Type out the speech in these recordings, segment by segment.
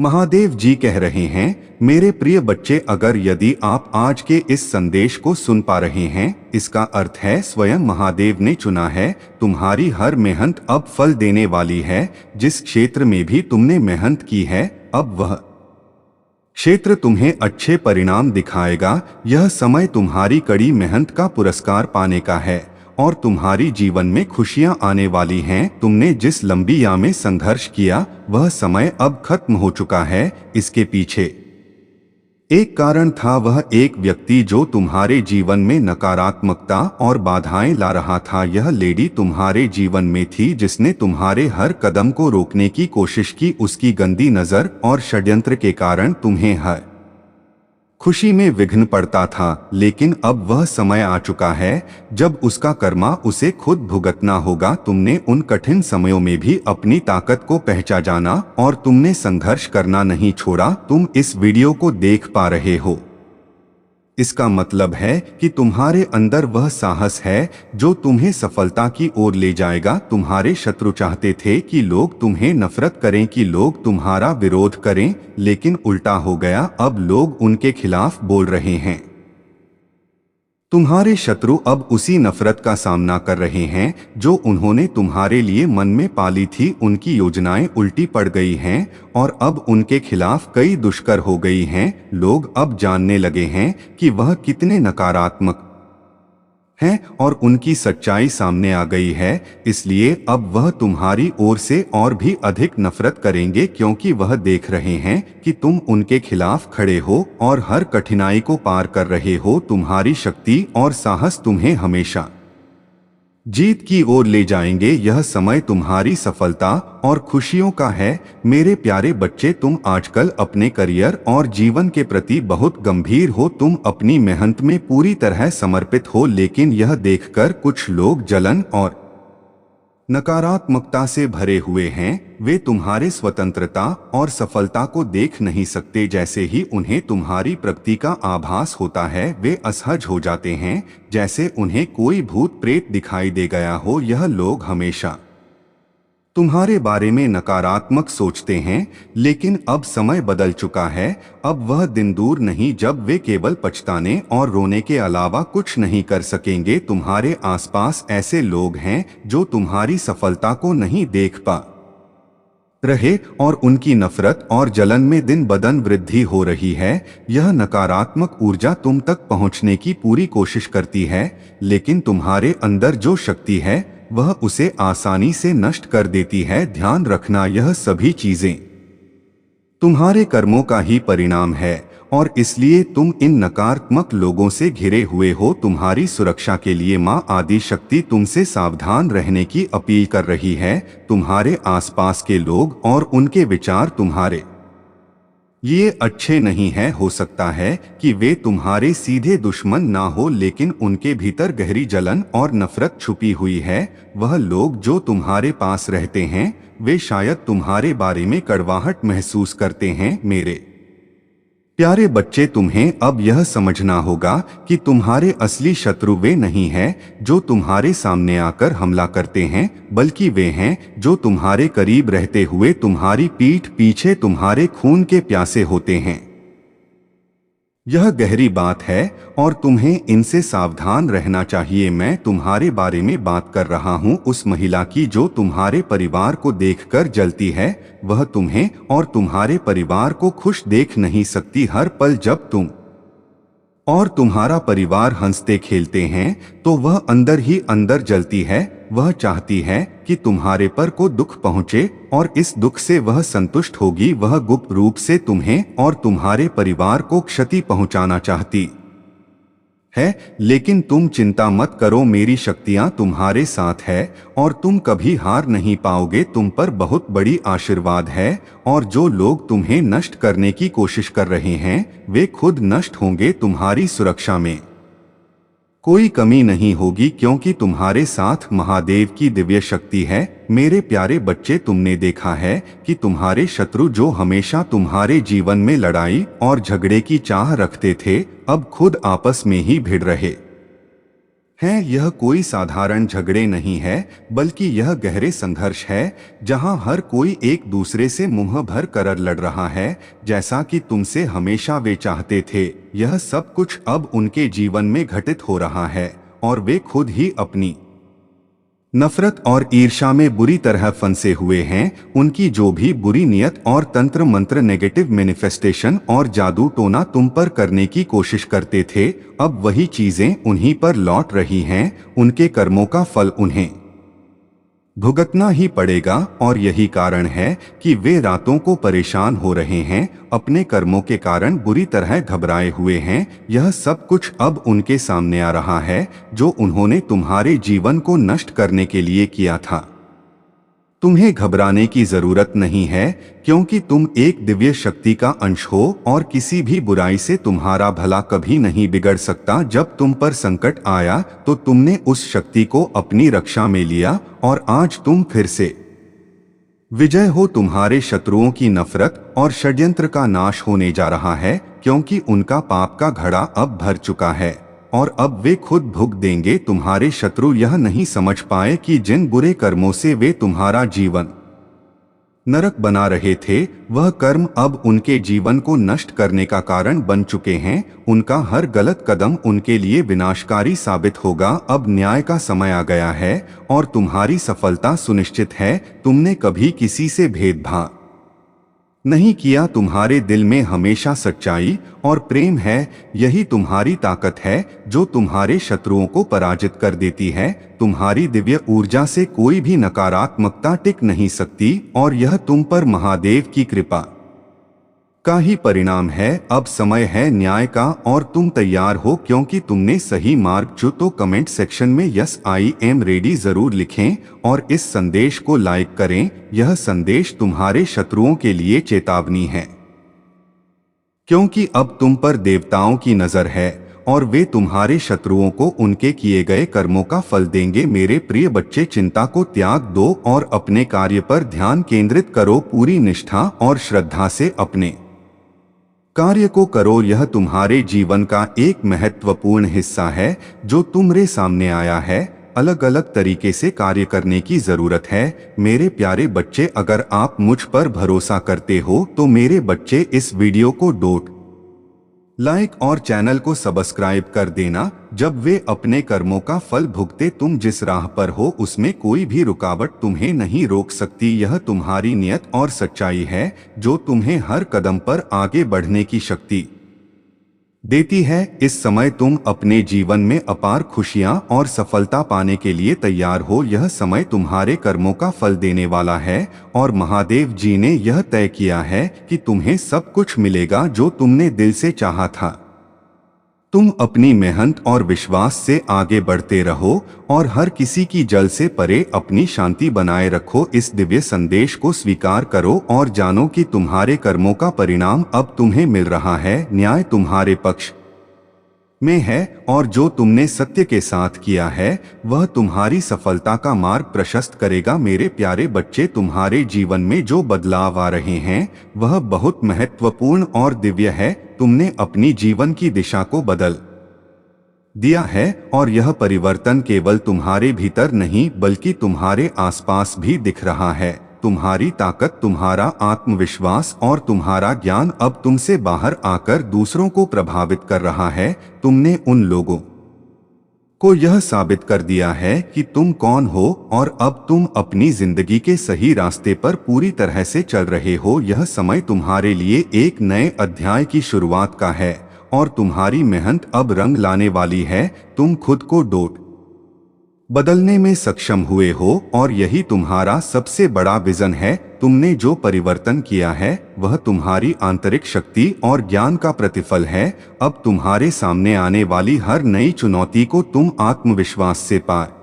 महादेव जी कह रहे हैं, मेरे प्रिय बच्चे, अगर यदि आप आज के इस संदेश को सुन पा रहे हैं, इसका अर्थ है स्वयं महादेव ने चुना है। तुम्हारी हर मेहनत अब फल देने वाली है। जिस क्षेत्र में भी तुमने मेहनत की है, अब वह क्षेत्र तुम्हें अच्छे परिणाम दिखाएगा। यह समय तुम्हारी कड़ी मेहनत का पुरस्कार पाने का है और तुम्हारी जीवन में खुशियां आने वाली हैं। तुमने जिस लंबी याम में संघर्ष किया, वह समय अब खत्म हो चुका है। इसके पीछे एक कारण था, वह एक व्यक्ति जो तुम्हारे जीवन में नकारात्मकता और बाधाएं ला रहा था। यह लेडी तुम्हारे जीवन में थी जिसने तुम्हारे हर कदम को रोकने की कोशिश की। उसकी गंदी नजर और षड्यंत्र के कारण तुम्हें हर खुशी में विघ्न पड़ता था, लेकिन अब वह समय आ चुका है जब उसका कर्मा उसे खुद भुगतना होगा। तुमने उन कठिन समयों में भी अपनी ताकत को पहचाना और तुमने संघर्ष करना नहीं छोड़ा। तुम इस वीडियो को देख पा रहे हो, इसका मतलब है कि तुम्हारे अंदर वह साहस है जो तुम्हें सफलता की ओर ले जाएगा। तुम्हारे शत्रु चाहते थे कि लोग तुम्हें नफरत करें, कि लोग तुम्हारा विरोध करें, लेकिन उल्टा हो गया। अब लोग उनके खिलाफ बोल रहे हैं। तुम्हारे शत्रु अब उसी नफरत का सामना कर रहे हैं जो उन्होंने तुम्हारे लिए मन में पाली थी। उनकी योजनाएं उल्टी पड़ गई हैं और अब उनके खिलाफ कई दुष्कर हो गई हैं। लोग अब जानने लगे हैं कि वह कितने नकारात्मक हैं और उनकी सच्चाई सामने आ गई है। इसलिए अब वह तुम्हारी ओर से और भी अधिक नफरत करेंगे, क्योंकि वह देख रहे हैं कि तुम उनके खिलाफ खड़े हो और हर कठिनाई को पार कर रहे हो। तुम्हारी शक्ति और साहस तुम्हें हमेशा जीत की ओर ले जाएंगे। यह समय तुम्हारी सफलता और खुशियों का है। मेरे प्यारे बच्चे, तुम आजकल अपने करियर और जीवन के प्रति बहुत गंभीर हो। तुम अपनी मेहनत में पूरी तरह समर्पित हो, लेकिन यह देखकर कुछ लोग जलन और नकारात्मकता से भरे हुए हैं। वे तुम्हारे स्वतंत्रता और सफलता को देख नहीं सकते। जैसे ही उन्हें तुम्हारी प्रगति का आभास होता है, वे असहज हो जाते हैं, जैसे उन्हें कोई भूत प्रेत दिखाई दे गया हो। यह लोग हमेशा तुम्हारे बारे में नकारात्मक सोचते हैं, लेकिन अब समय बदल चुका है। अब वह दिन दूर नहीं जब वे केवल पछताने और रोने के अलावा कुछ नहीं कर सकेंगे। तुम्हारे आसपास ऐसे लोग हैं जो तुम्हारी सफलता को नहीं देख पा रहे और उनकी नफरत और जलन में दिन ब दिन वृद्धि हो रही है। यह नकारात्मक ऊर्जा तुम तक पहुंचने की पूरी कोशिश करती है, लेकिन तुम्हारे अंदर जो शक्ति है वह उसे आसानी से नष्ट कर देती है। ध्यान रखना, यह सभी चीजें तुम्हारे कर्मों का ही परिणाम है और इसलिए तुम इन नकारात्मक लोगों से घिरे हुए हो। तुम्हारी सुरक्षा के लिए माँ आदि शक्ति तुमसे सावधान रहने की अपील कर रही है। तुम्हारे आसपास के लोग और उनके विचार तुम्हारे ये अच्छे नहीं है। हो सकता है कि वे तुम्हारे सीधे दुश्मन ना हो, लेकिन उनके भीतर गहरी जलन और नफरत छुपी हुई है। वह लोग जो तुम्हारे पास रहते हैं, वे शायद तुम्हारे बारे में कड़वाहट महसूस करते हैं। मेरे प्यारे बच्चे, तुम्हें अब यह समझना होगा कि तुम्हारे असली शत्रु वे नहीं हैं जो तुम्हारे सामने आकर हमला करते हैं, बल्कि वे हैं जो तुम्हारे करीब रहते हुए तुम्हारी पीठ पीछे तुम्हारे खून के प्यासे होते हैं। यह गहरी बात है और तुम्हें इनसे सावधान रहना चाहिए। मैं तुम्हारे बारे में बात कर रहा हूँ उस महिला की जो तुम्हारे परिवार को देखकर जलती है। वह तुम्हें और तुम्हारे परिवार को खुश देख नहीं सकती। हर पल जब तुम और तुम्हारा परिवार हंसते खेलते हैं तो वह अंदर ही अंदर जलती है। वह चाहती है कि तुम्हारे पर को दुख पहुंचे और इस दुख से वह संतुष्ट होगी। वह गुप्त रूप से तुम्हें और तुम्हारे परिवार को क्षति पहुंचाना चाहती है, लेकिन तुम चिंता मत करो, मेरी शक्तियां तुम्हारे साथ है और तुम कभी हार नहीं पाओगे। तुम पर बहुत बड़ी आशीर्वाद है और जो लोग तुम्हें नष्ट करने की कोशिश कर रहे हैं, वे खुद नष्ट होंगे। तुम्हारी सुरक्षा में कोई कमी नहीं होगी, क्योंकि तुम्हारे साथ महादेव की दिव्य शक्ति है। मेरे प्यारे बच्चे, तुमने देखा है कि तुम्हारे शत्रु जो हमेशा तुम्हारे जीवन में लड़ाई और झगड़े की चाह रखते थे, अब खुद आपस में ही भिड़ रहे हैं। यह कोई साधारण झगड़े नहीं है, बल्कि यह गहरे संघर्ष है, जहां हर कोई एक दूसरे से मुंह भर कर लड़ रहा है। जैसा कि तुमसे हमेशा वे चाहते थे, यह सब कुछ अब उनके जीवन में घटित हो रहा है, और वे खुद ही अपनी नफरत और ईर्ष्या में बुरी तरह फंसे हुए हैं। उनकी जो भी बुरी नियत और तंत्र मंत्र, नेगेटिव मैनिफेस्टेशन और जादू टोना तुम पर करने की कोशिश करते थे, अब वही चीजें उन्हीं पर लौट रही हैं। उनके कर्मों का फल उन्हें भुगतना ही पड़ेगा, और यही कारण है कि वे रातों को परेशान हो रहे हैं, अपने कर्मों के कारण बुरी तरह घबराए हुए हैं। यह सब कुछ अब उनके सामने आ रहा है, जो उन्होंने तुम्हारे जीवन को नष्ट करने के लिए किया था। तुम्हें घबराने की जरूरत नहीं है, क्योंकि तुम एक दिव्य शक्ति का अंश हो, और किसी भी बुराई से तुम्हारा भला कभी नहीं बिगड़ सकता। जब तुम पर संकट आया तो तुमने उस शक्ति को अपनी रक्षा में लिया, और आज तुम फिर से विजय हो। तुम्हारे शत्रुओं की नफरत और षड्यंत्र का नाश होने जा रहा है, क्योंकि उनका पाप का घड़ा अब भर चुका है, और अब वे खुद भुग देंगे। तुम्हारे शत्रु यह नहीं समझ पाए कि जिन बुरे कर्मों से वे तुम्हारा जीवन नरक बना रहे थे, वह कर्म अब उनके जीवन को नष्ट करने का कारण बन चुके हैं। उनका हर गलत कदम उनके लिए विनाशकारी साबित होगा। अब न्याय का समय आ गया है, और तुम्हारी सफलता सुनिश्चित है। तुमने कभी किसी से भेदभाव नहीं किया। तुम्हारे दिल में हमेशा सच्चाई और प्रेम है। यही तुम्हारी ताकत है, जो तुम्हारे शत्रुओं को पराजित कर देती है। तुम्हारी दिव्य ऊर्जा से कोई भी नकारात्मकता टिक नहीं सकती, और यह तुम पर महादेव की कृपा का ही परिणाम है। अब समय है न्याय का, और तुम तैयार हो, क्योंकि तुमने सही मार्ग चुना। तो कमेंट सेक्शन में यस आई एम रेडी जरूर लिखें, और इस संदेश को लाइक करें। यह संदेश तुम्हारे शत्रुओं के लिए चेतावनी है, क्योंकि अब तुम पर देवताओं की नजर है, और वे तुम्हारे शत्रुओं को उनके किए गए कर्मों का फल देंगे। मेरे प्रिय बच्चे, चिंता को त्याग दो और अपने कार्य पर ध्यान केंद्रित करो। पूरी निष्ठा और श्रद्धा से अपने कार्य को करो। यह तुम्हारे जीवन का एक महत्वपूर्ण हिस्सा है, जो तुम्हारे सामने आया है। अलग अलग तरीके से कार्य करने की जरूरत है। मेरे प्यारे बच्चे, अगर आप मुझ पर भरोसा करते हो तो मेरे बच्चे इस वीडियो को लाइक और चैनल को सब्सक्राइब कर देना। जब वे अपने कर्मों का फल भुगते, तुम जिस राह पर हो उसमें कोई भी रुकावट तुम्हें नहीं रोक सकती। यह तुम्हारी नियत और सच्चाई है, जो तुम्हें हर कदम पर आगे बढ़ने की शक्ति देती है। इस समय तुम अपने जीवन में अपार खुशियां और सफलता पाने के लिए तैयार हो। यह समय तुम्हारे कर्मों का फल देने वाला है, और महादेव जी ने यह तय किया है कि तुम्हें सब कुछ मिलेगा जो तुमने दिल से चाहा था। तुम अपनी मेहनत और विश्वास से आगे बढ़ते रहो, और हर किसी की जल से परे अपनी शांति बनाए रखो। इस दिव्य संदेश को स्वीकार करो, और जानो कि तुम्हारे कर्मों का परिणाम अब तुम्हें मिल रहा है। न्याय तुम्हारे पक्ष में है, और जो तुमने सत्य के साथ किया है, वह तुम्हारी सफलता का मार्ग प्रशस्त करेगा। मेरे प्यारे बच्चे, तुम्हारे जीवन में जो बदलाव आ रहे हैं, वह बहुत महत्वपूर्ण और दिव्य है। तुमने अपनी जीवन की दिशा को बदल दिया है, और यह परिवर्तन केवल तुम्हारे भीतर नहीं, बल्कि तुम्हारे आसपास भी दिख रहा है। तुम्हारी ताकत, तुम्हारा आत्मविश्वास और तुम्हारा ज्ञान अब तुमसे बाहर आकर दूसरों को प्रभावित कर रहा है। तुमने उन लोगों को यह साबित कर दिया है कि तुम कौन हो, और अब तुम अपनी जिंदगी के सही रास्ते पर पूरी तरह से चल रहे हो। यह समय तुम्हारे लिए एक नए अध्याय की शुरुआत का है, और तुम्हारी मेहनत अब रंग लाने वाली है। तुम खुद को बदलने में सक्षम हुए हो, और यही तुम्हारा सबसे बड़ा विजन है। तुमने जो परिवर्तन किया है, वह तुम्हारी आंतरिक शक्ति और ज्ञान का प्रतिफल है। अब तुम्हारे सामने आने वाली हर नई चुनौती को तुम आत्मविश्वास से पार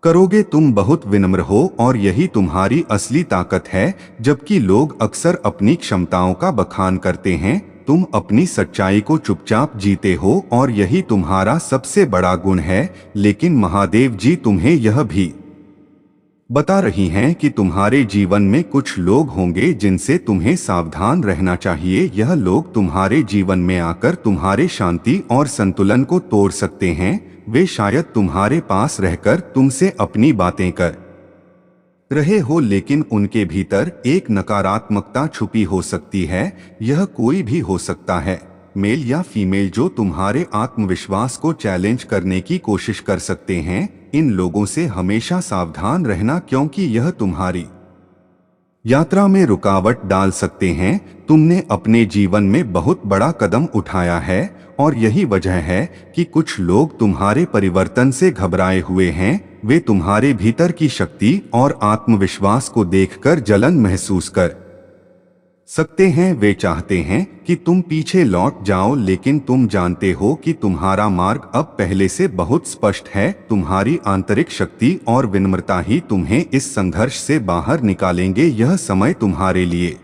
करोगे। तुम बहुत विनम्र हो, और यही तुम्हारी असली ताकत है। जबकि लोग अक्सर अपनी क्षमताओं का बखान करते हैं, तुम अपनी सच्चाई को चुपचाप जीते हो, और यही तुम्हारा सबसे बड़ा गुण है। लेकिन महादेव जी तुम्हें यह भी बता रही हैं कि तुम्हारे जीवन में कुछ लोग होंगे जिनसे तुम्हें सावधान रहना चाहिए। यह लोग तुम्हारे जीवन में आकर तुम्हारे शांति और संतुलन को तोड़ सकते हैं। वे शायद तुम्हारे पास रहकर तुमसे अपनी बातें कर रहे हो, लेकिन उनके भीतर एक नकारात्मकता छुपी हो सकती है। यह कोई भी हो सकता है, मेल या फीमेल, जो तुम्हारे आत्मविश्वास को चैलेंज करने की कोशिश कर सकते हैं। इन लोगों से हमेशा सावधान रहना, क्योंकि यह तुम्हारी यात्रा में रुकावट डाल सकते हैं। तुमने अपने जीवन में बहुत बड़ा कदम उठाया है और यही वजह है कि कुछ लोग तुम्हारे परिवर्तन से घबराए हुए हैं। वे तुम्हारे भीतर की शक्ति और आत्मविश्वास को देखकर जलन महसूस कर सकते हैं। वे चाहते हैं कि तुम पीछे लौट जाओ, लेकिन तुम जानते हो कि तुम्हारा मार्ग अब पहले से बहुत स्पष्ट है। तुम्हारी आंतरिक शक्ति और विनम्रता ही तुम्हें इस संघर्ष से बाहर निकालेंगे। यह समय तुम्हारे लिए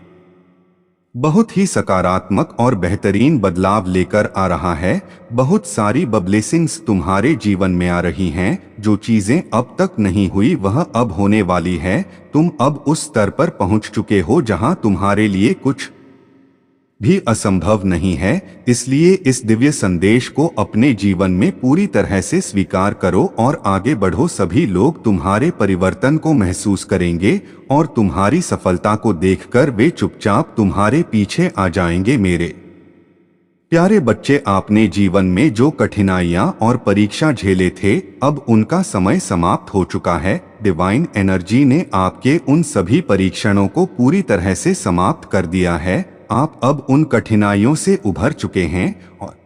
बहुत ही सकारात्मक और बेहतरीन बदलाव लेकर आ रहा है। बहुत सारी ब्लेसिंग्स तुम्हारे जीवन में आ रही हैं। जो चीजें अब तक नहीं हुई वह अब होने वाली है। तुम अब उस स्तर पर पहुंच चुके हो जहां तुम्हारे लिए कुछ भी असंभव नहीं है। इसलिए इस दिव्य संदेश को अपने जीवन में पूरी तरह से स्वीकार करो और आगे बढ़ो। सभी लोग तुम्हारे परिवर्तन को महसूस करेंगे और तुम्हारी सफलता को देखकर वे चुपचाप तुम्हारे पीछे आ जाएंगे। मेरे प्यारे बच्चे, आपने जीवन में जो कठिनाइयां और परीक्षा झेले थे, अब उनका समय समाप्त हो चुका है। डिवाइन एनर्जी ने आपके उन सभी परीक्षणों को पूरी तरह से समाप्त कर दिया है। आप अब उन कठिनाइयों से उभर चुके हैं और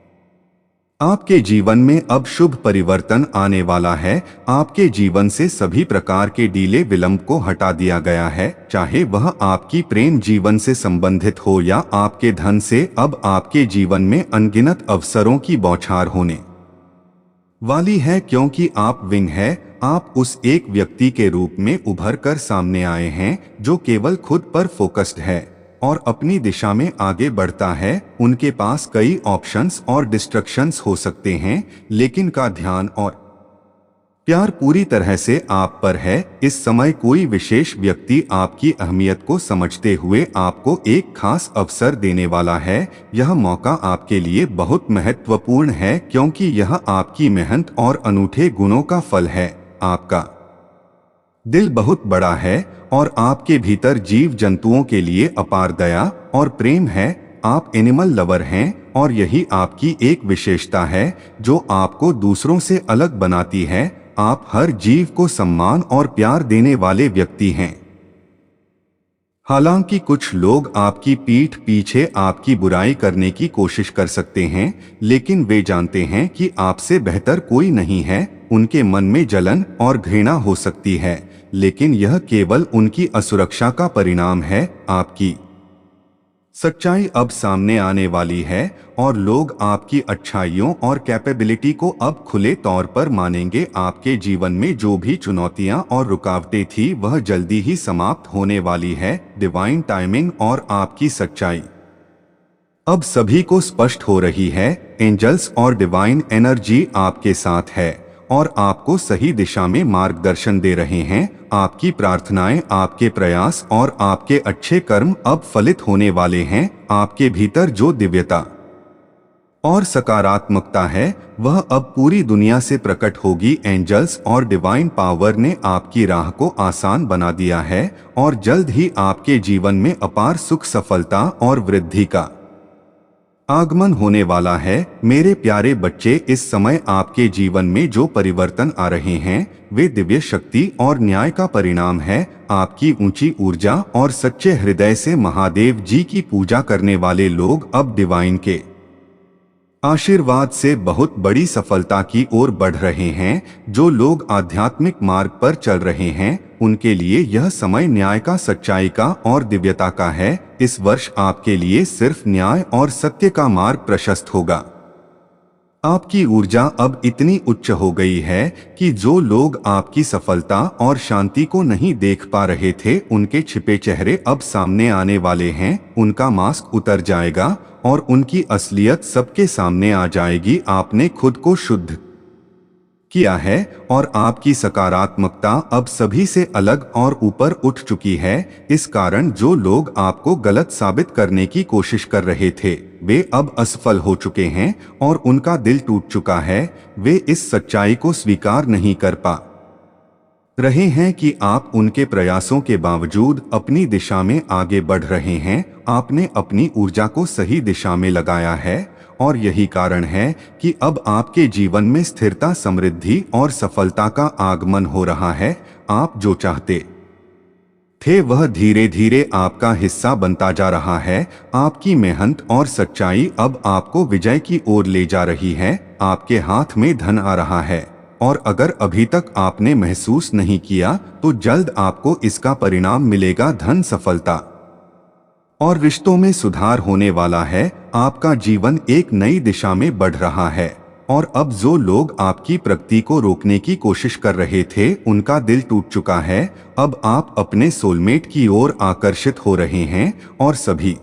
आपके जीवन में अब शुभ परिवर्तन आने वाला है। आपके जीवन से सभी प्रकार के डीले विलंब को हटा दिया गया है, चाहे वह आपकी प्रेम जीवन से संबंधित हो या आपके धन से। अब आपके जीवन में अनगिनत अवसरों की बौछार होने वाली है, क्योंकि आप विंग है। आप उस एक व्यक्ति के रूप में उभर कर सामने आए हैं जो केवल खुद पर फोकस्ड है और अपनी दिशा में आगे बढ़ता है। उनके पास कई ऑप्शंस और डिस्ट्रक्शंस हो सकते हैं, लेकिन का ध्यान और प्यार पूरी तरह से आप पर है। इस समय कोई विशेष व्यक्ति आपकी अहमियत को समझते हुए आपको एक खास अवसर देने वाला है। यह मौका आपके लिए बहुत महत्वपूर्ण है, क्योंकि यह आपकी मेहनत और अनूठे गुणों का फल है। आपका दिल बहुत बड़ा है और आपके भीतर जीव जंतुओं के लिए अपार दया और प्रेम है। आप एनिमल लवर हैं और यही आपकी एक विशेषता है जो आपको दूसरों से अलग बनाती है। आप हर जीव को सम्मान और प्यार देने वाले व्यक्ति हैं। हालांकि कुछ लोग आपकी पीठ पीछे आपकी बुराई करने की कोशिश कर सकते हैं, लेकिन वे जानते हैं कि आपसे बेहतर कोई नहीं है। उनके मन में जलन और घृणा हो सकती है, लेकिन यह केवल उनकी असुरक्षा का परिणाम है। आपकी सच्चाई अब सामने आने वाली है और लोग आपकी अच्छाइयों और कैपेबिलिटी को अब खुले तौर पर मानेंगे। आपके जीवन में जो भी चुनौतियां और रुकावटें थी वह जल्दी ही समाप्त होने वाली है। डिवाइन टाइमिंग और आपकी सच्चाई अब सभी को स्पष्ट हो रही है। एंजल्स और डिवाइन एनर्जी आपके साथ है और आपको सही दिशा में मार्गदर्शन दे रहे हैं। आपकी प्रार्थनाएं, आपके प्रयास और आपके अच्छे कर्म अब फलित होने वाले हैं। आपके भीतर जो दिव्यता और सकारात्मकता है वह अब पूरी दुनिया से प्रकट होगी। एंजल्स और डिवाइन पावर ने आपकी राह को आसान बना दिया है और जल्द ही आपके जीवन में अपार सुख, सफलता और वृद्धि का आगमन होने वाला है। मेरे प्यारे बच्चे, इस समय आपके जीवन में जो परिवर्तन आ रहे हैं वे दिव्य शक्ति और न्याय का परिणाम है। आपकी ऊंची ऊर्जा और सच्चे हृदय से महादेव जी की पूजा करने वाले लोग अब डिवाइन के आशीर्वाद से बहुत बड़ी सफलता की ओर बढ़ रहे हैं। जो लोग आध्यात्मिक मार्ग पर चल रहे हैं उनके लिए यह समय न्याय का, सच्चाई का और दिव्यता का है। इस वर्ष आपके लिए सिर्फ न्याय और सत्य का मार्ग प्रशस्त होगा। आपकी ऊर्जा अब इतनी उच्च हो गई है कि जो लोग आपकी सफलता और शांति को नहीं देख पा रहे थे उनके छिपे चेहरे अब सामने आने वाले हैं। उनका मास्क उतर जाएगा और उनकी असलियत सबके सामने आ जाएगी। आपने खुद को शुद्ध किया है और आपकी सकारात्मकता अब सभी से अलग और ऊपर उठ चुकी है। इस कारण जो लोग आपको गलत साबित करने की कोशिश कर रहे थे वे अब असफल हो चुके हैं और उनका दिल टूट चुका है। वे इस सच्चाई को स्वीकार नहीं कर पा रहे हैं कि आप उनके प्रयासों के बावजूद अपनी दिशा में आगे बढ़ रहे हैं। आपने अपनी ऊर्जा को सही दिशा में लगाया है और यही कारण है कि अब आपके जीवन में स्थिरता, समृद्धि और सफलता का आगमन हो रहा है। आप जो चाहते थे वह धीरे धीरे आपका हिस्सा बनता जा रहा है। आपकी मेहनत और सच्चाई अब आपको विजय की ओर ले जा रही है। आपके हाथ में धन आ रहा है और अगर अभी तक आपने महसूस नहीं किया तो जल्द आपको इसका परिणाम मिलेगा। धन, सफलता और रिश्तों में सुधार होने वाला है। आपका जीवन एक नई दिशा में बढ़ रहा है और अब जो लोग आपकी प्रगति को रोकने की कोशिश कर रहे थे उनका दिल टूट चुका है। अब आप अपने सोलमेट की ओर आकर्षित हो रहे हैं और सभी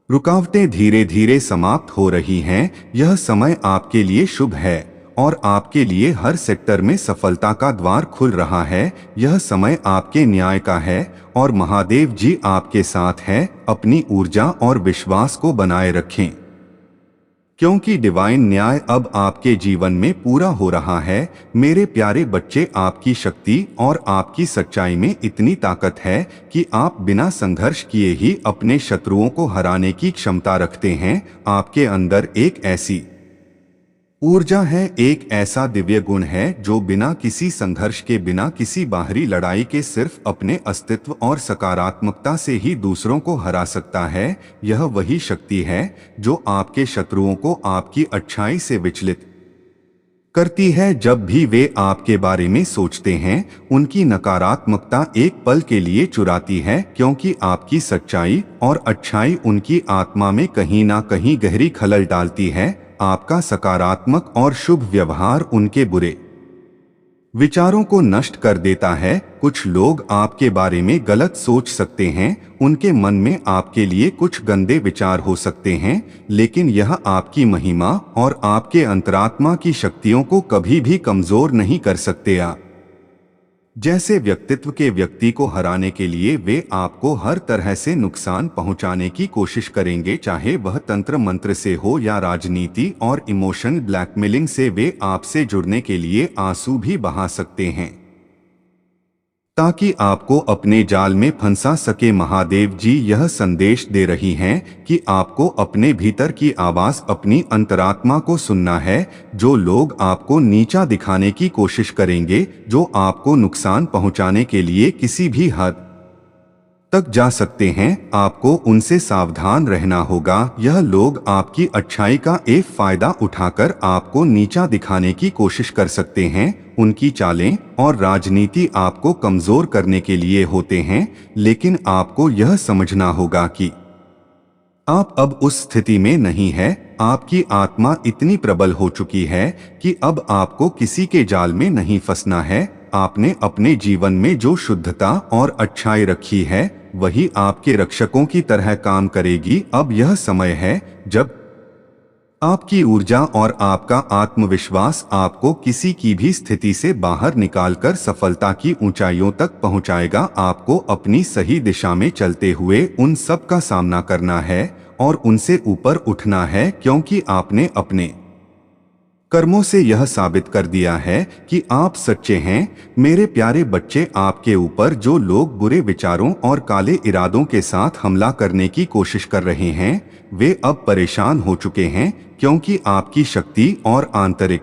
रुकावटें धीरे धीरे समाप्त हो रही हैं। यह समय आपके लिए शुभ है और आपके लिए हर सेक्टर में सफलता का द्वार खुल रहा है। यह समय आपके न्याय का है और महादेव जी आपके साथ हैं। अपनी ऊर्जा और विश्वास को बनाए रखें क्योंकि डिवाइन न्याय अब आपके जीवन में पूरा हो रहा है। मेरे प्यारे बच्चे, आपकी शक्ति और आपकी सच्चाई में इतनी ताकत है कि आप बिना संघर्ष किए ही अपने शत्रुओं को हराने की क्षमता रखते हैं। आपके अंदर एक ऐसी ऊर्जा है, एक ऐसा दिव्य गुण है जो बिना किसी संघर्ष के, बिना किसी बाहरी लड़ाई के सिर्फ अपने अस्तित्व और सकारात्मकता से ही दूसरों को हरा सकता है। यह वही शक्ति है जो आपके शत्रुओं को आपकी अच्छाई से विचलित करती है। जब भी वे आपके बारे में सोचते हैं उनकी नकारात्मकता एक पल के लिए चुराती है, क्योंकि आपकी सच्चाई और अच्छाई उनकी आत्मा में कहीं ना कहीं गहरी खलल डालती है। आपका सकारात्मक और शुभ व्यवहार उनके बुरे विचारों को नष्ट कर देता है। कुछ लोग आपके बारे में गलत सोच सकते हैं, उनके मन में आपके लिए कुछ गंदे विचार हो सकते हैं, लेकिन यह आपकी महिमा और आपके अंतरात्मा की शक्तियों को कभी भी कमजोर नहीं कर सकते। जैसे व्यक्तित्व के व्यक्ति को हराने के लिए वे आपको हर तरह से नुकसान पहुंचाने की कोशिश करेंगे, चाहे वह तंत्र मंत्र से हो या राजनीति और इमोशन ब्लैकमेलिंग से। वे आपसे जुड़ने के लिए आंसू भी बहा सकते हैं ताकि आपको अपने जाल में फंसा सके। महादेव जी यह संदेश दे रही हैं कि आपको अपने भीतर की आवाज, अपनी अंतरात्मा को सुनना है। जो लोग आपको नीचा दिखाने की कोशिश करेंगे, जो आपको नुकसान पहुंचाने के लिए किसी भी हद तक जा सकते हैं, आपको उनसे सावधान रहना होगा। यह लोग आपकी अच्छाई का एक फायदा उठाकर आपको नीचा दिखाने की कोशिश कर सकते हैं। उनकी चालें और राजनीति आपको कमजोर करने के लिए होते हैं, लेकिन आपको यह समझना होगा कि आप अब उस स्थिति में नहीं है। आपकी आत्मा इतनी प्रबल हो चुकी है कि अब आपको किसी के जाल में नहीं फंसना है। आपने अपने जीवन में जो शुद्धता और अच्छाई रखी है वही आपके रक्षकों की तरह काम करेगी। अब यह समय है जब आपकी ऊर्जा और आपका आत्मविश्वास आपको किसी की भी स्थिति से बाहर निकालकर सफलता की ऊंचाइयों तक पहुंचाएगा। आपको अपनी सही दिशा में चलते हुए उन सब का सामना करना है और उनसे ऊपर उठना है, क्योंकि आपने अपने कर्मों से यह साबित कर दिया है कि आप सच्चे हैं। मेरे प्यारे बच्चे, आपके ऊपर जो लोग बुरे विचारों और काले इरादों के साथ हमला करने की कोशिश कर रहे हैं वे अब परेशान हो चुके हैं, क्योंकि आपकी शक्ति और आंतरिक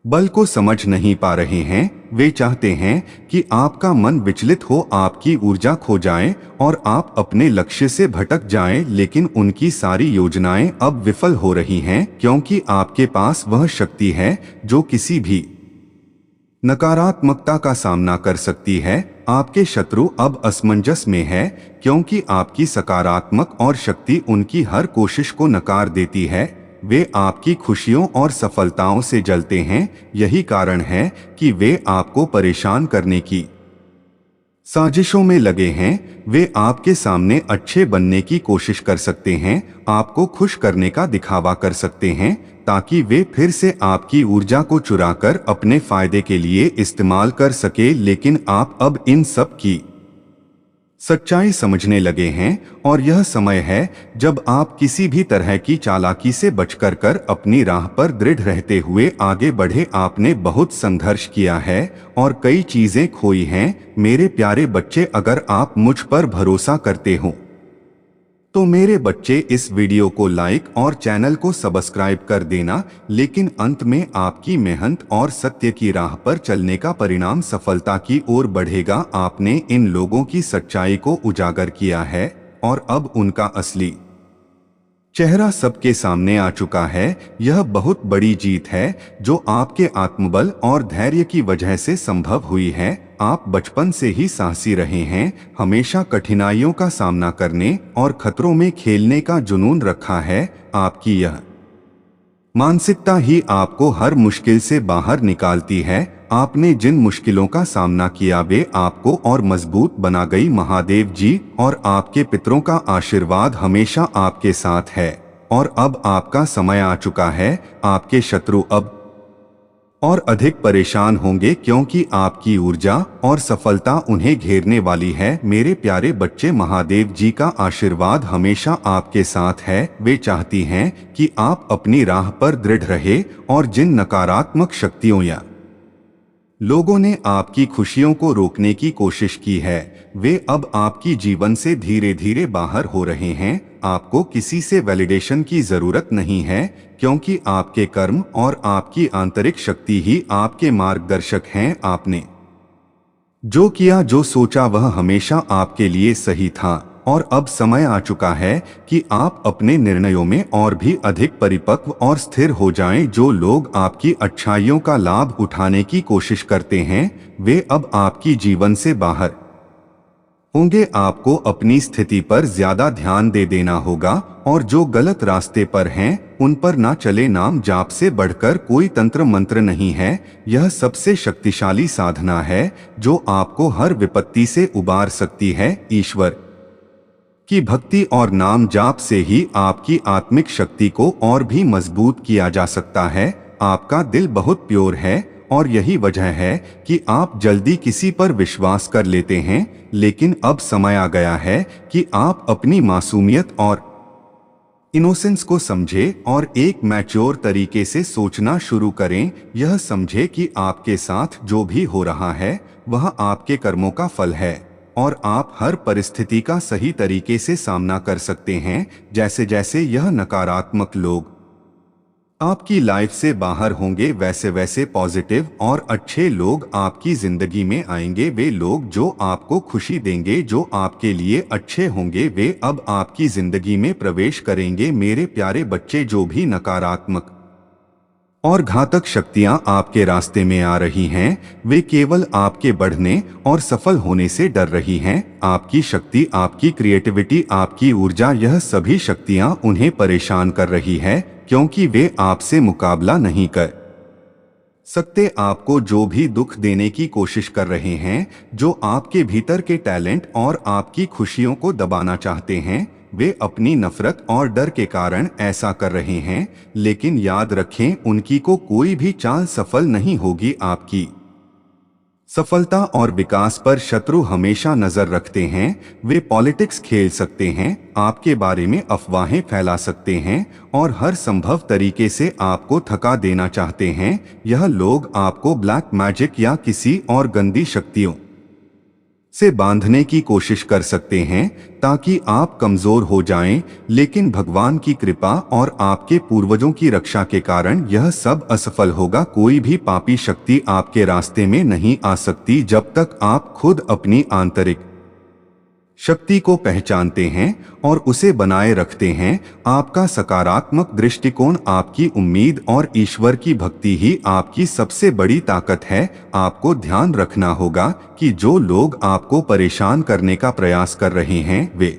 बल को समझ नहीं पा रहे हैं। वे चाहते हैं कि आपका मन विचलित हो, आपकी ऊर्जा खो जाए और आप अपने लक्ष्य से भटक जाएं, लेकिन उनकी सारी योजनाएं अब विफल हो रही हैं, क्योंकि आपके पास वह शक्ति है जो किसी भी नकारात्मकता का सामना कर सकती है। आपके शत्रु अब असमंजस में है, क्योंकि आपकी सकारात्मक और शक्ति उनकी हर कोशिश को नकार देती है। वे आपकी खुशियों और सफलताओं से जलते हैं। यही कारण है कि वे आपको परेशान करने की साजिशों में लगे हैं। वे आपके सामने अच्छे बनने की कोशिश कर सकते हैं, आपको खुश करने का दिखावा कर सकते हैं, ताकि वे फिर से आपकी ऊर्जा को चुराकर अपने फायदे के लिए इस्तेमाल कर सके। लेकिन आप अब इन सब की सच्चाई समझने लगे हैं और यह समय है जब आप किसी भी तरह की चालाकी से बचकर कर अपनी राह पर दृढ़ रहते हुए आगे बढ़े। आपने बहुत संघर्ष किया है और कई चीजें खोई हैं। मेरे प्यारे बच्चे, अगर आप मुझ पर भरोसा करते हो तो मेरे बच्चे इस वीडियो को लाइक और चैनल को सब्सक्राइब कर देना। लेकिन अंत में आपकी मेहनत और सत्य की राह पर चलने का परिणाम सफलता की ओर बढ़ेगा। आपने इन लोगों की सच्चाई को उजागर किया है और अब उनका असली चेहरा सबके सामने आ चुका है। यह बहुत बड़ी जीत है जो आपके आत्मबल और धैर्य की वजह से संभव हुई है। आप बचपन से ही साहसी रहे हैं, हमेशा कठिनाइयों का सामना करने और खतरों में खेलने का जुनून रखा है। आपकी यह मानसिकता ही आपको हर मुश्किल से बाहर निकालती है। आपने जिन मुश्किलों का सामना किया वे आपको और मजबूत बना गई। महादेव जी और आपके पितरों का आशीर्वाद हमेशा आपके साथ है और अब आपका समय आ चुका है। आपके शत्रु अब और अधिक परेशान होंगे क्योंकि आपकी ऊर्जा और सफलता उन्हें घेरने वाली है। मेरे प्यारे बच्चे, महादेव जी का आशीर्वाद हमेशा आपके साथ है। वे चाहती हैं कि आप अपनी राह पर दृढ़ रहे और जिन नकारात्मक शक्तियों या लोगों ने आपकी खुशियों को रोकने की कोशिश की है वे अब आपकी जीवन से धीरे धीरे बाहर हो रहे हैं। आपको किसी से वैलिडेशन की जरूरत नहीं है क्योंकि आपके कर्म और आपकी आंतरिक शक्ति ही आपके मार्गदर्शक हैं। आपने जो किया, जो सोचा, वह हमेशा आपके लिए सही था और अब समय आ चुका है कि आप अपने निर्णयों में और भी अधिक परिपक्व और स्थिर हो जाएं। जो लोग आपकी अच्छाइयों का लाभ उठाने की कोशिश करते हैं वे अब आपकी जीवन से बाहर होंगे। आपको अपनी स्थिति पर ज्यादा ध्यान दे देना होगा और जो गलत रास्ते पर हैं उन पर ना चले। नाम जाप से बढ़कर कोई तंत्र मंत्र नहीं है। यह सबसे शक्तिशाली साधना है जो आपको हर विपत्ति से उबार सकती है। ईश्वर की भक्ति और नाम जाप से ही आपकी आत्मिक शक्ति को और भी मजबूत किया जा सकता है। आपका दिल बहुत प्योर है और यही वजह है कि आप जल्दी किसी पर विश्वास कर लेते हैं। लेकिन अब समय आ गया है कि आप अपनी मासूमियत और इनोसेंस को समझें और एक मैच्योर तरीके से सोचना शुरू करें। यह समझे कि आपके साथ जो भी हो रहा है वह आपके कर्मों का फल है और आप हर परिस्थिति का सही तरीके से सामना कर सकते हैं। जैसे जैसे यह नकारात्मक लोग आपकी लाइफ से बाहर होंगे वैसे वैसे पॉजिटिव और अच्छे लोग आपकी जिंदगी में आएंगे। वे लोग जो आपको खुशी देंगे, जो आपके लिए अच्छे होंगे, वे अब आपकी जिंदगी में प्रवेश करेंगे। मेरे प्यारे बच्चे, जो भी नकारात्मक और घातक शक्तियां आपके रास्ते में आ रही हैं वे केवल आपके बढ़ने और सफल होने से डर रही हैं। आपकी शक्ति, आपकी क्रिएटिविटी, आपकी ऊर्जा, यह सभी शक्तियां उन्हें परेशान कर रही है क्योंकि वे आपसे मुकाबला नहीं कर सकते। आपको जो भी दुख देने की कोशिश कर रहे हैं, जो आपके भीतर के टैलेंट और आपकी खुशियों को दबाना चाहते हैं, वे अपनी नफरत और डर के कारण ऐसा कर रहे हैं। लेकिन याद रखें, उनकी को कोई भी चाल सफल नहीं होगी। आपकी सफलता और विकास पर शत्रु हमेशा नजर रखते हैं। वे पॉलिटिक्स खेल सकते हैं, आपके बारे में अफवाहें फैला सकते हैं और हर संभव तरीके से आपको थका देना चाहते हैं। यह लोग आपको ब्लैक मैजिक या किसी और गंदी शक्तियों से बांधने की कोशिश कर सकते हैं ताकि आप कमजोर हो जाएं। लेकिन भगवान की कृपा और आपके पूर्वजों की रक्षा के कारण यह सब असफल होगा। कोई भी पापी शक्ति आपके रास्ते में नहीं आ सकती जब तक आप खुद अपनी आंतरिक शक्ति को पहचानते हैं और उसे बनाए रखते हैं। आपका सकारात्मक दृष्टिकोण, आपकी उम्मीद और ईश्वर की भक्ति ही आपकी सबसे बड़ी ताकत है। आपको ध्यान रखना होगा कि जो लोग आपको परेशान करने का प्रयास कर रहे हैं वे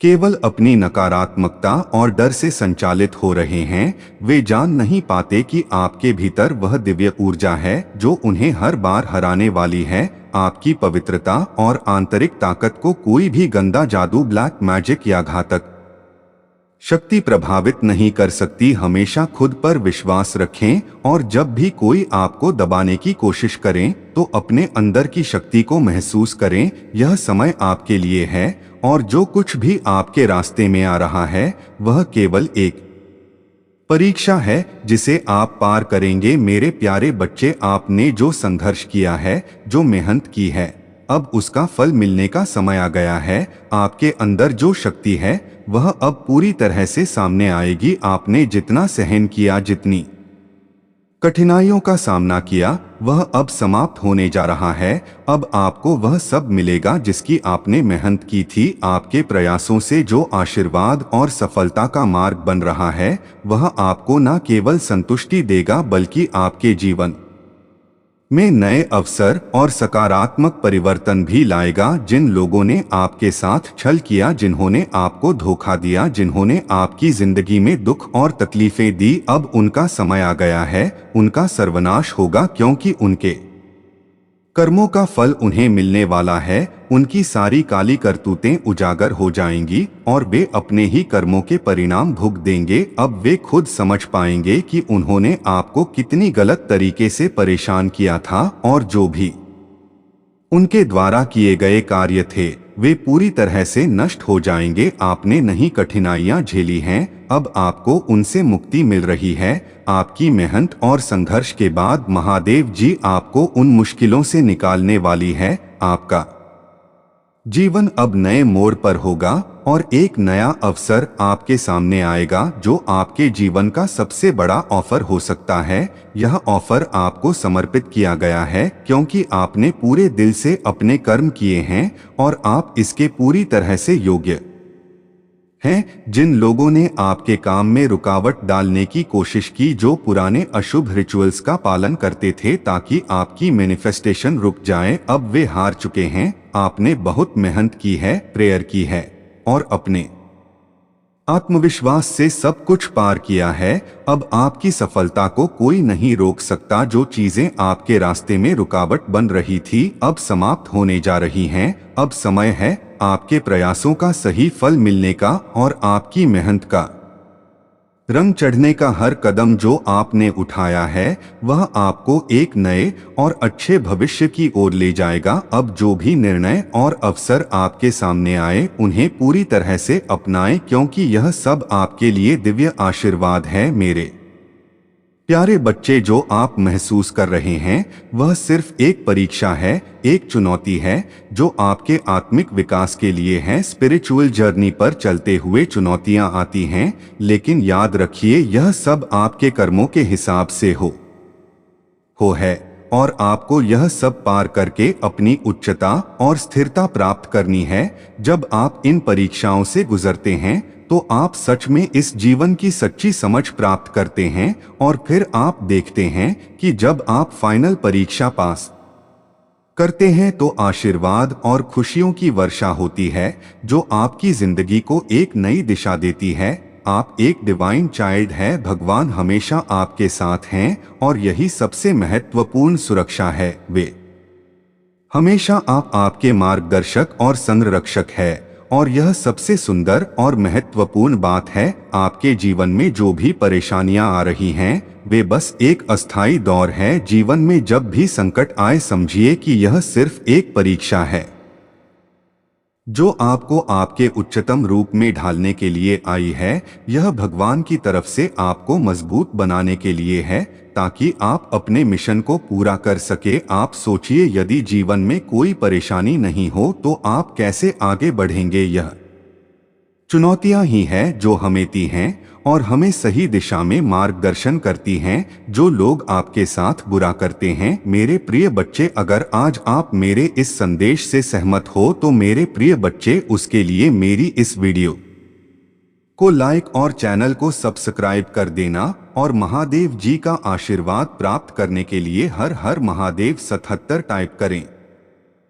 केवल अपनी नकारात्मकता और डर से संचालित हो रहे हैं। वे जान नहीं पाते कि आपके भीतर वह दिव्य ऊर्जा है जो उन्हें हर बार हराने वाली है। आपकी पवित्रता और आंतरिक ताकत को कोई भी गंदा जादू, ब्लैक मैजिक या घातक शक्ति प्रभावित नहीं कर सकती। हमेशा खुद पर विश्वास रखें और जब भी कोई आपको दबाने की कोशिश करे तो अपने अंदर की शक्ति को महसूस करें। यह समय आपके लिए है और जो कुछ भी आपके रास्ते में आ रहा है वह केवल एक परीक्षा है जिसे आप पार करेंगे। मेरे प्यारे बच्चे, आपने जो संघर्ष किया है, जो मेहनत की है, अब उसका फल मिलने का समय आ गया है। आपके अंदर जो शक्ति है वह अब पूरी तरह से सामने आएगी। आपने जितना सहन किया, जितनी कठिनाइयों का सामना किया, वह अब समाप्त होने जा रहा है। अब आपको वह सब मिलेगा जिसकी आपने मेहनत की थी। आपके प्रयासों से जो आशीर्वाद और सफलता का मार्ग बन रहा है वह आपको न केवल संतुष्टि देगा बल्कि आपके जीवन में नए अवसर और सकारात्मक परिवर्तन भी लाएगा। जिन लोगों ने आपके साथ छल किया, जिन्होंने आपको धोखा दिया, जिन्होंने आपकी जिंदगी में दुख और तकलीफें दी, अब उनका समय आ गया है। उनका सर्वनाश होगा क्योंकि उनके कर्मों का फल उन्हें मिलने वाला है। उनकी सारी काली करतूतें उजागर हो जाएंगी और वे अपने ही कर्मों के परिणाम भुगत देंगे। अब वे खुद समझ पाएंगे कि उन्होंने आपको कितनी गलत तरीके से परेशान किया था और जो भी उनके द्वारा किए गए कार्य थे वे पूरी तरह से नष्ट हो जाएंगे। आपने नहीं कठिनाइयां झेली हैं, अब आपको उनसे मुक्ति मिल रही है। आपकी मेहनत और संघर्ष के बाद महादेव जी आपको उन मुश्किलों से निकालने वाली है। आपका जीवन अब नए मोड़ पर होगा और एक नया अवसर आपके सामने आएगा जो आपके जीवन का सबसे बड़ा ऑफर हो सकता है। यह ऑफर आपको समर्पित किया गया है क्योंकि आपने पूरे दिल से अपने कर्म किए हैं और आप इसके पूरी तरह से योग्य हैं। जिन लोगों ने आपके काम में रुकावट डालने की कोशिश की, जो पुराने अशुभ रिचुअल्स का पालन करते थे ताकि आपकी मैनिफेस्टेशन रुक जाए, अब वे हार चुके हैं। आपने बहुत मेहनत की है, प्रेयर की है और अपने आत्मविश्वास से सब कुछ पार किया है। अब आपकी सफलता को कोई नहीं रोक सकता। जो चीजें आपके रास्ते में रुकावट बन रही थी अब समाप्त होने जा रही हैं। अब समय है आपके प्रयासों का सही फल मिलने का और आपकी मेहनत का रंग चढ़ने का। हर कदम जो आपने उठाया है वह आपको एक नए और अच्छे भविष्य की ओर ले जाएगा। अब जो भी निर्णय और अवसर आपके सामने आए उन्हें पूरी तरह से अपनाएं क्योंकि यह सब आपके लिए दिव्य आशीर्वाद है। मेरे प्यारे बच्चे, जो आप महसूस कर रहे हैं वह सिर्फ एक परीक्षा है, एक चुनौती है जो आपके आत्मिक विकास के लिए है। स्पिरिचुअल जर्नी पर चलते हुए चुनौतियां आती हैं, लेकिन याद रखिए यह सब आपके कर्मों के हिसाब से हो है और आपको यह सब पार करके अपनी उच्चता और स्थिरता प्राप्त करनी है। जब आप इन परीक्षाओं से गुजरते हैं तो आप सच में इस जीवन की सच्ची समझ प्राप्त करते हैं और फिर आप देखते हैं कि जब आप फाइनल परीक्षा पास करते हैं तो आशीर्वाद और खुशियों की वर्षा होती है जो आपकी जिंदगी को एक नई दिशा देती है। आप एक डिवाइन चाइल्ड है, भगवान हमेशा आपके साथ हैं और यही सबसे महत्वपूर्ण सुरक्षा है। वे हमेशा आपके मार्गदर्शक और संरक्षक है और यह सबसे सुंदर और महत्वपूर्ण बात है। आपके जीवन में जो भी परेशानियां आ रही हैं वे बस एक अस्थायी दौर है। जीवन में जब भी संकट आए समझिए कि यह सिर्फ एक परीक्षा है जो आपको आपके उच्चतम रूप में ढालने के लिए आई है। यह भगवान की तरफ से आपको मजबूत बनाने के लिए है ताकि आप अपने मिशन को पूरा कर सके। आप सोचिए यदि जीवन में कोई परेशानी नहीं हो तो आप कैसे आगे बढ़ेंगे। यह चुनौतियां ही है जो हमेती हैं और हमें सही दिशा में मार्गदर्शन करती हैं। जो लोग आपके साथ बुरा करते हैं, मेरे प्रिय बच्चे, अगर आज आप मेरे इस संदेश से सहमत हो तो मेरे प्रिय बच्चे उसके लिए मेरी इस वीडियो को लाइक और चैनल को सब्सक्राइब कर देना और महादेव जी का आशीर्वाद प्राप्त करने के लिए हर हर महादेव 77 टाइप करें।